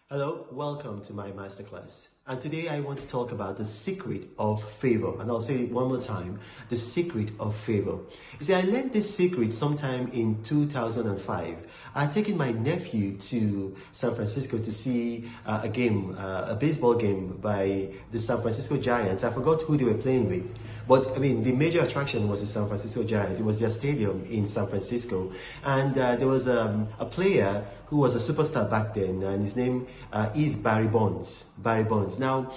Hello, welcome to my masterclass. And today I want to talk about the secret of favor. And I'll say it one more time, the secret of favor. You see, I learned this secret sometime in 2005. I had taken my nephew to San Francisco to see a game, a baseball game by the San Francisco Giants. I forgot who they were playing with. But I mean, the major attraction was the San Francisco Giants. It was their stadium in San Francisco. And there was a player who was a superstar back then, and his name is Barry Bonds. Barry Bonds. Now,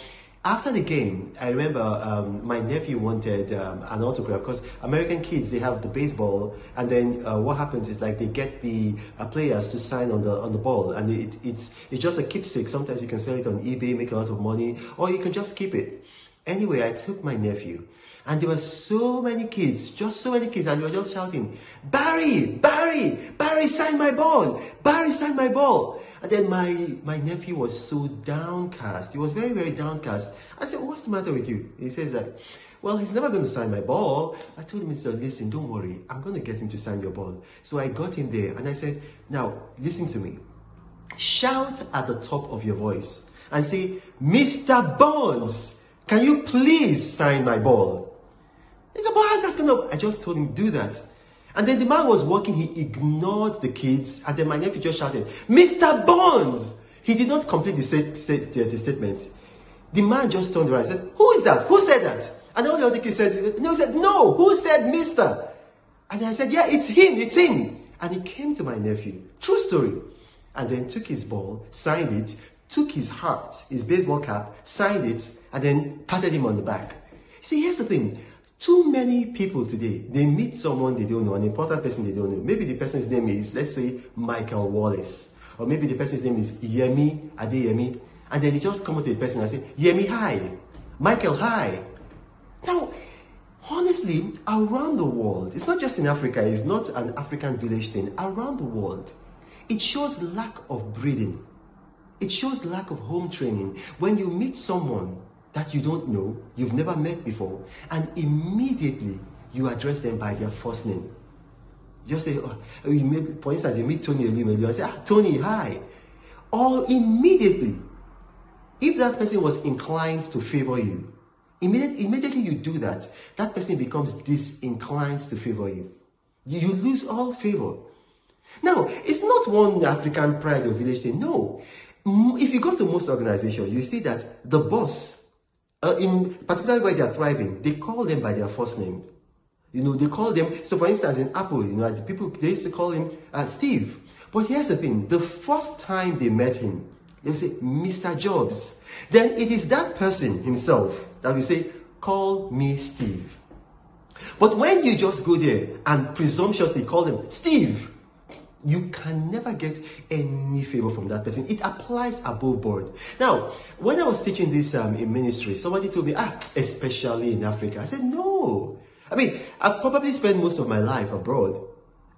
after the game, I remember my nephew wanted an autograph because American kids, they have the baseball, and then what happens is like they get the players to sign on the ball, and it's just a keepsake. Sometimes you can sell it on eBay, make a lot of money, or you can just keep it. Anyway, I took my nephew. And there were so many kids, just so many kids, and they were just shouting, Barry, Barry, Barry, sign my ball, Barry, sign my ball. And then my nephew was so downcast. He was very, very downcast. I said, what's the matter with you? He says that, well, he's never going to sign my ball. I told him, listen, don't worry. I'm going to get him to sign your ball. So I got him there and I said, now, listen to me. Shout at the top of your voice and say, Mr. Bonds, can you please sign my ball? He said, well, that's gonna... I just told him, do that. And then the man was walking, he ignored the kids, and then my nephew just shouted, Mr. Bonds! He did not complete the statement. The man just turned around and said, who is that? Who said that? And all the other kids said, no, he said, no, who said Mr.? And I said, yeah, it's him. And he came to my nephew, true story, and then took his ball, signed it, took his hat, his baseball cap, signed it, and then patted him on the back. See, here's the thing. Too many people today, they meet someone they don't know, an important person they don't know. Maybe the person's name is, let's say, Michael Wallace. Or maybe the person's name is Yemi Adeyemi. And then they just come up to the person and say, Yemi, hi. Michael, hi. Now, honestly, around the world, it's not just in Africa, it's not an African village thing. Around the world, it shows lack of breeding. It shows lack of home training. When you meet someone that you don't know, you've never met before, and immediately you address them by their first name. Just say, for instance, you meet Tony Elimelu and say, Tony, hi. Or immediately, if that person was inclined to favor you, immediately you do that, that person becomes disinclined to favor you. You lose all favor. Now, it's not one African pride or village thing, no. If you go to most organizations, you see that the boss, in particularly where they are thriving, they call them by their first name. You know, they call them, so for instance, in Apple, you know, the people, they used to call him Steve. But here's the thing, the first time they met him, they say, Mr. Jobs. Then it is that person himself that will say, call me Steve. But when you just go there and presumptuously call them Steve, you can never get any favor from that person. It applies above board. Now, when I was teaching this in ministry, somebody told me, especially in Africa. I said, no. I mean, I've probably spent most of my life abroad.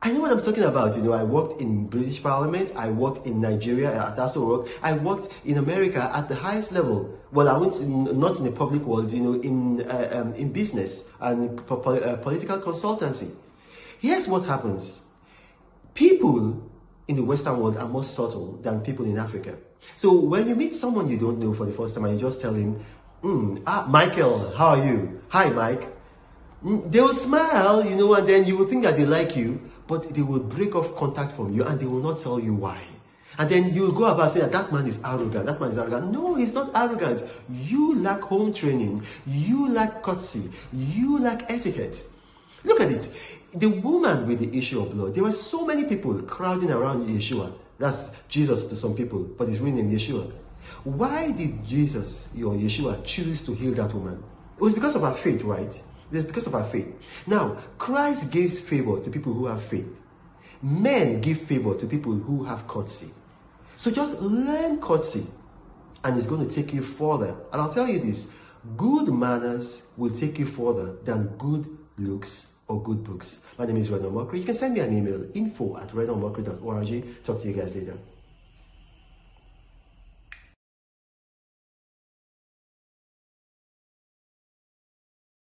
I know what I'm talking about. You know, I worked in British Parliament. I worked in Nigeria at Aso Rock. I worked in America at the highest level. Well, I went not in the public world, you know, in business and political consultancy. Here's what happens. People in the Western world are more subtle than people in Africa. So when you meet someone you don't know for the first time and you just tell him, Michael, how are you? Hi, Mike. They will smile, you know, and then you will think that they like you, but they will break off contact from you and they will not tell you why. And then you will go about saying that man is arrogant, that man is arrogant. No, he's not arrogant. You lack home training. You lack courtesy. You lack etiquette. Look at it. The woman with the issue of blood, there were so many people crowding around Yeshua. That's Jesus to some people, but his real name Yeshua. Why did Jesus, or Yeshua, choose to heal that woman? It was because of her faith, right? It was because of her faith. Now, Christ gives favor to people who have faith. Men give favor to people who have courtesy. So just learn courtesy, and it's going to take you further. And I'll tell you this, good manners will take you further than good looks or good books. My name is Reno Mokri. You can send me an email, info@renomokri.org. Talk to you guys later.